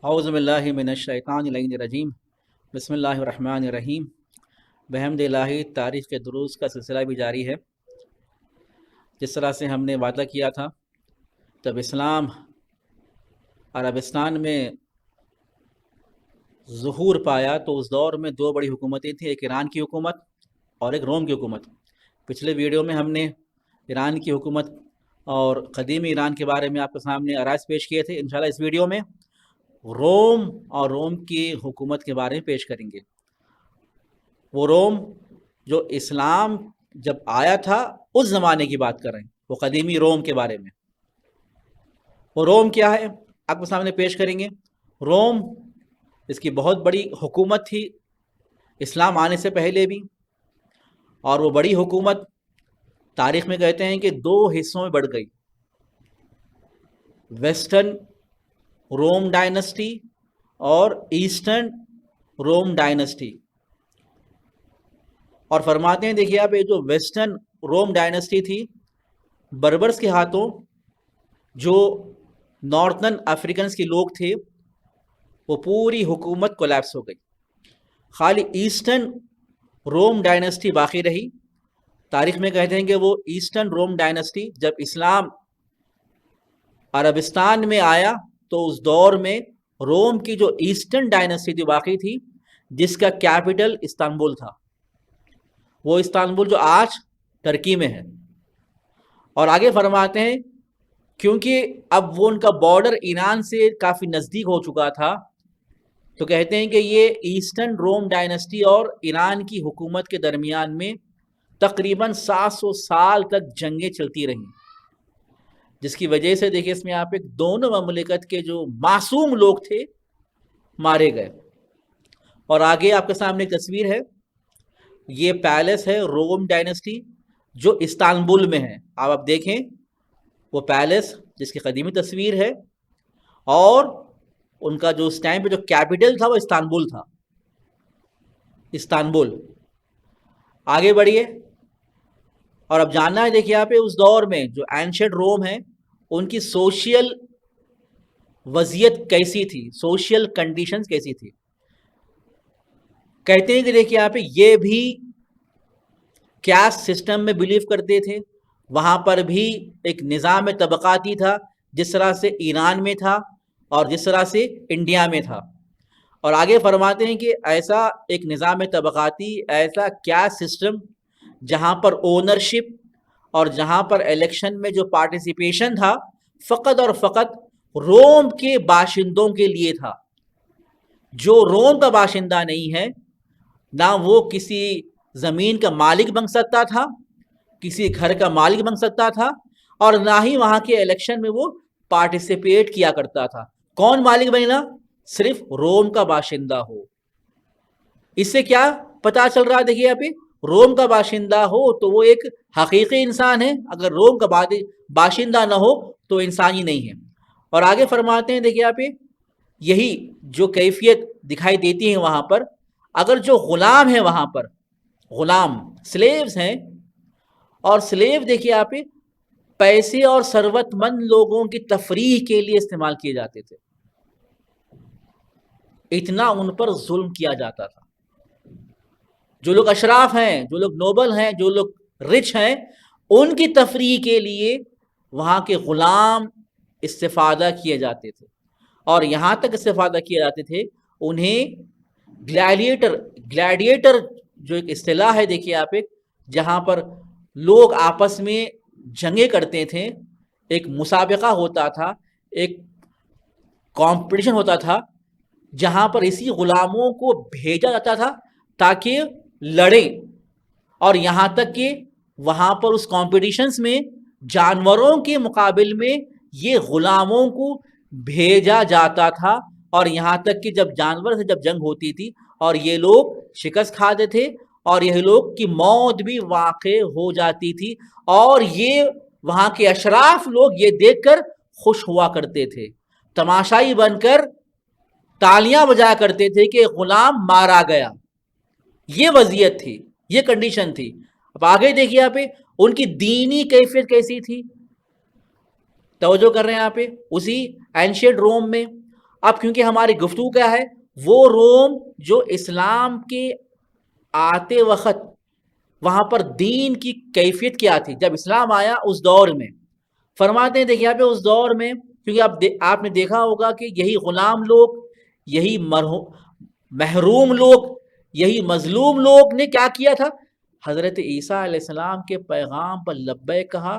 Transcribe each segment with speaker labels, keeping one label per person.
Speaker 1: اعوذ باللہ من الشیطان الرجیم بسم اللہ الرحمن الرحیم بحمد الہی تاریخ کے دروس کا سلسلہ بھی جاری ہے۔ جس طرح سے ہم نے وعدہ کیا تھا، جب اسلام عربستان میں ظہور پایا تو اس دور میں دو بڑی حکومتیں تھیں، ایک ایران کی حکومت اور ایک روم کی حکومت۔ پچھلے ویڈیو میں ہم نے ایران کی حکومت اور قدیم ایران کے بارے میں آپ کے سامنے آراز پیش کیے تھے۔ انشاءاللہ اس ویڈیو میں روم اور روم کی حکومت کے بارے میں پیش کریں گے۔ وہ روم جو اسلام جب آیا تھا اس زمانے کی بات کر رہے ہیں، وہ قدیمی روم کے بارے میں۔ وہ روم کیا ہے آپ کے سامنے پیش کریں گے۔ روم اس کی بہت بڑی حکومت تھی اسلام آنے سے پہلے بھی، اور وہ بڑی حکومت تاریخ میں کہتے ہیں کہ دو حصوں میں بڑھ گئی، ویسٹرن روم ڈائنسٹی اور ایسٹرن روم ڈائنسٹی۔ اور فرماتے ہیں، دیکھیے آپ، یہ جو ویسٹرن روم ڈائنسٹی تھی، بربرس کے ہاتھوں جو نارتھن افریکنز کے لوگ تھے، وہ پوری حکومت کولیپس ہو گئی۔ خالی ایسٹرن روم ڈائنسٹی باقی رہی۔ تاریخ میں کہتے ہیں کہ وہ ایسٹرن روم ڈائنسٹی جب اسلام عربستان میں آیا تو اس دور میں روم کی جو ایسٹرن ڈائنسٹی تھی باقی تھی، جس کا کیپٹل استنبول تھا، وہ استنبول جو آج ترکی میں ہے۔ اور آگے فرماتے ہیں کیونکہ اب وہ ان کا بارڈر ایران سے کافی نزدیک ہو چکا تھا، تو کہتے ہیں کہ یہ ایسٹرن روم ڈائنسٹی اور ایران کی حکومت کے درمیان میں تقریباً 700 سال تک جنگیں چلتی رہیں، جس کی وجہ سے دیکھیں اس میں آپ ایک دونوں مملکت کے جو معصوم لوگ تھے مارے گئے۔ اور آگے آپ کے سامنے ایک تصویر ہے، یہ پیلس ہے روم ڈائنسٹی جو استنبول میں ہے۔ آپ دیکھیں وہ پیلس جس کی قدیمی تصویر ہے، اور ان کا جو اس ٹائم پہ جو کیپٹل تھا وہ استنبول تھا، استنبول۔ آگے بڑھیے اور اب جاننا ہے، دیکھیے آپ اس دور میں جو اینشنٹ روم ہے ان کی سوشل وضعیت کیسی تھی، سوشل کنڈیشنز کیسی تھی۔ کہتے ہیں کہ دیکھیے آپ یہ بھی کاسٹ سسٹم میں بلیو کرتے تھے، وہاں پر بھی ایک نظام طبقاتی تھا، جس طرح سے ایران میں تھا اور جس طرح سے انڈیا میں تھا۔ اور آگے فرماتے ہیں کہ ایسا ایک نظام طبقاتی، ایسا کاسٹ سسٹم جہاں پر اونرشپ اور جہاں پر الیکشن میں جو پارٹیسپیشن تھا فقط اور فقط روم کے باشندوں کے لیے تھا۔ جو روم کا باشندہ نہیں ہے، نہ وہ کسی زمین کا مالک بن سکتا تھا، کسی گھر کا مالک بن سکتا تھا، اور نہ ہی وہاں کے الیکشن میں وہ پارٹیسپیٹ کیا کرتا تھا۔ کون مالک بننا؟ صرف روم کا باشندہ ہو۔ اس سے کیا پتا چل رہا ہے؟ دیکھیے آپ، روم کا باشندہ ہو تو وہ ایک حقیقی انسان ہے، اگر روم کا باشندہ نہ ہو تو انسانی نہیں ہے۔ اور آگے فرماتے ہیں، دیکھیے آپ، یہی جو کیفیت دکھائی دیتی ہے وہاں پر، اگر جو غلام ہے وہاں پر، غلام سلیوز ہیں، اور سلیو دیکھیے آپ پیسے اور ثروت مند لوگوں کی تفریح کے لیے استعمال کیے جاتے تھے، اتنا ان پر ظلم کیا جاتا تھا۔ جو لوگ اشراف ہیں، جو لوگ نوبل ہیں، جو لوگ رچ ہیں، ان کی تفریح کے لیے وہاں کے غلام استفادہ کیے جاتے تھے، اور یہاں تک استفادہ کیے جاتے تھے انہیں گلیڈیٹر جو ایک اصطلاح ہے، دیکھیے آپ، جہاں پر لوگ آپس میں جنگیں کرتے تھے، ایک مسابقہ ہوتا تھا، ایک کمپٹیشن ہوتا تھا، جہاں پر اسی غلاموں کو بھیجا جاتا تھا تاکہ لڑیں، اور یہاں تک کہ وہاں پر اس کمپٹیشنز میں جانوروں کے مقابل میں یہ غلاموں کو بھیجا جاتا تھا، اور یہاں تک کہ جب جانور سے جب جنگ ہوتی تھی اور یہ لوگ شکست کھاتے تھے، اور یہ لوگ کی موت بھی واقع ہو جاتی تھی، اور یہ وہاں کے اشراف لوگ یہ دیکھ کر خوش ہوا کرتے تھے، تماشائی بن کر تالیاں بجایا کرتے تھے کہ غلام مارا گیا۔ یہ وضعیت تھی، یہ کنڈیشن تھی۔ اب آگے دیکھیے آپ ان کی دینی کیفیت کیسی تھی، توجہ کر رہے ہیں آپ اسی اینشینٹ روم میں اب کیونکہ ہماری گفتگو کیا ہے، وہ روم جو اسلام کے آتے وقت وہاں پر دین کی کیفیت کیا تھی جب اسلام آیا اس دور میں. فرماتے ہیں دیکھیے یہاں پہ اس دور میں، کیونکہ آپ نے دیکھا ہوگا کہ یہی غلام لوگ، یہی محروم لوگ، یہی مظلوم لوگ نے کیا کیا تھا، حضرت عیسیٰ علیہ السلام کے پیغام پر لبیک کہا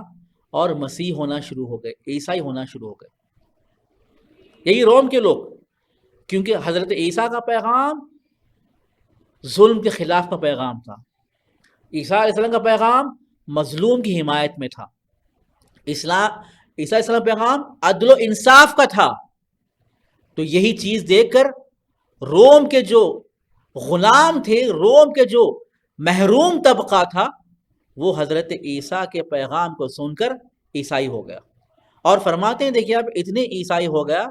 Speaker 1: اور مسیح ہونا شروع ہو گئے، عیسائی ہونا شروع ہو گئے. یہی روم کے لوگ، کیونکہ حضرت عیسیٰ کا پیغام ظلم کے خلاف کا پیغام تھا، عیسیٰ علیہ السلام کا پیغام مظلوم کی حمایت میں تھا، عیسیٰ علیہ السلام کا پیغام عدل و انصاف کا تھا. تو یہی چیز دیکھ کر روم کے جو غلام تھے، روم کے جو محروم طبقہ تھا، وہ حضرت عیسیٰ کے پیغام کو سن کر عیسائی ہو گیا. اور فرماتے ہیں دیکھیے آپ اتنے عیسائی ہو گیا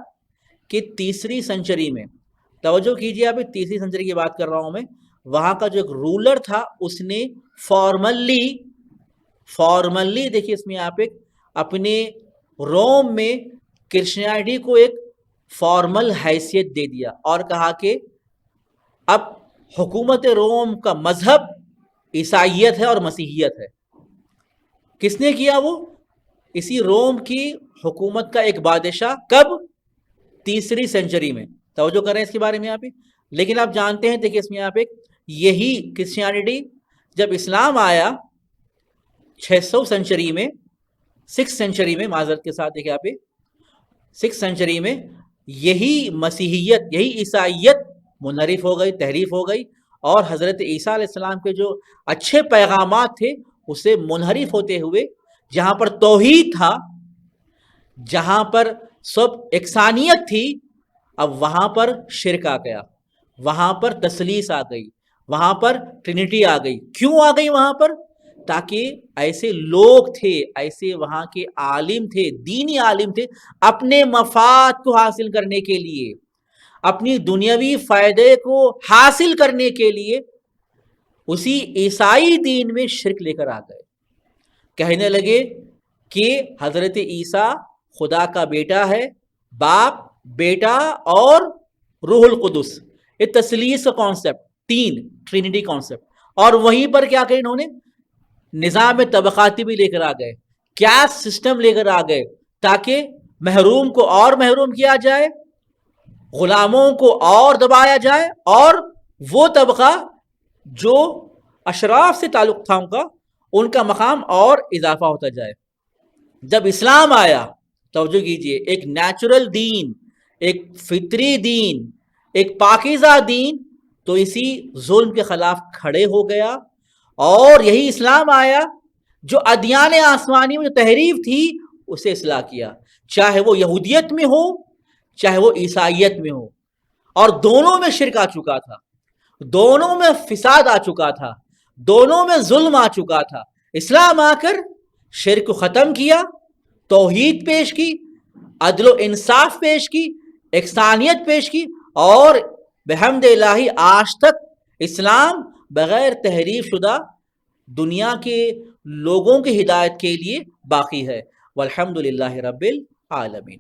Speaker 1: کہ تیسری سنچری میں، توجہ کیجیے آپ، تیسری سنچری کی بات کر رہا ہوں میں، وہاں کا جو ایک رولر تھا اس نے فارملی دیکھیے اس میں آپ ایک اپنے روم میں کرسچینٹی کو ایک فارمل حیثیت دے دیا اور کہا کہ اب حکومت روم کا مذہب عیسائیت ہے اور مسیحیت ہے. کس نے کیا؟ وہ اسی روم کی حکومت کا ایک بادشاہ. کب؟ تیسری سینچری میں. توجہ کر رہے ہیں اس کے بارے میں آپ. لیکن آپ جانتے ہیں دیکھیں اس میں آپ یہی کرسچینٹی جب اسلام آیا 600 سینچری میں، 6 سینچری میں، معذرت کے ساتھ دیکھیں آپ 6 سینچری میں یہی مسیحیت، یہی عیسائیت منحرف ہو گئی، تحریف ہو گئی، اور حضرت عیسیٰ علیہ السلام کے جو اچھے پیغامات تھے اسے منحرف ہوتے ہوئے جہاں پر توحید تھا، جہاں پر سب یکسانیت تھی، اب وہاں پر شرک آ گیا، وہاں پر تثلیث آ گئی، وہاں پر ٹرینٹی آ گئی. کیوں آ گئی وہاں پر؟ تاکہ ایسے لوگ تھے، ایسے وہاں کے عالم تھے، دینی عالم تھے، اپنے مفاد کو حاصل کرنے کے لیے، اپنی دنیاوی فائدے کو حاصل کرنے کے لیے اسی عیسائی دین میں شرک لے کر آ گئے. کہنے لگے کہ حضرت عیسیٰ خدا کا بیٹا ہے، باپ، بیٹا اور روح القدس، یہ تثلیث کا کانسیپٹ، 3 ٹرینٹی کانسیپٹ. اور وہیں پر کیا کہ انہوں نے نظام طبقاتی بھی لے کر آ گئے، کاسٹ سسٹم لے کر آ گئے، تاکہ محروم کو اور محروم کیا جائے، غلاموں کو اور دبایا جائے، اور وہ طبقہ جو اشراف سے تعلق تھا ان کا مقام اور اضافہ ہوتا جائے. جب اسلام آیا، توجہ کیجئے، ایک نیچرل دین، ایک فطری دین، ایک پاکیزہ دین، تو اسی ظلم کے خلاف کھڑے ہو گیا. اور یہی اسلام آیا جو ادیان آسمانی میں جو تحریف تھی اسے اصلاح کیا، چاہے وہ یہودیت میں ہو چاہے وہ عیسائیت میں ہو. اور دونوں میں شرک آ چکا تھا، دونوں میں فساد آ چکا تھا، دونوں میں ظلم آ چکا تھا. اسلام آ کر شرک کو ختم کیا، توحید پیش کی، عدل و انصاف پیش کی، یکسانیت پیش کی، اور بحمد الہی آج تک اسلام بغیر تحریف شدہ دنیا کے لوگوں کی ہدایت کے لیے باقی ہے. والحمد للہ رب العالمین.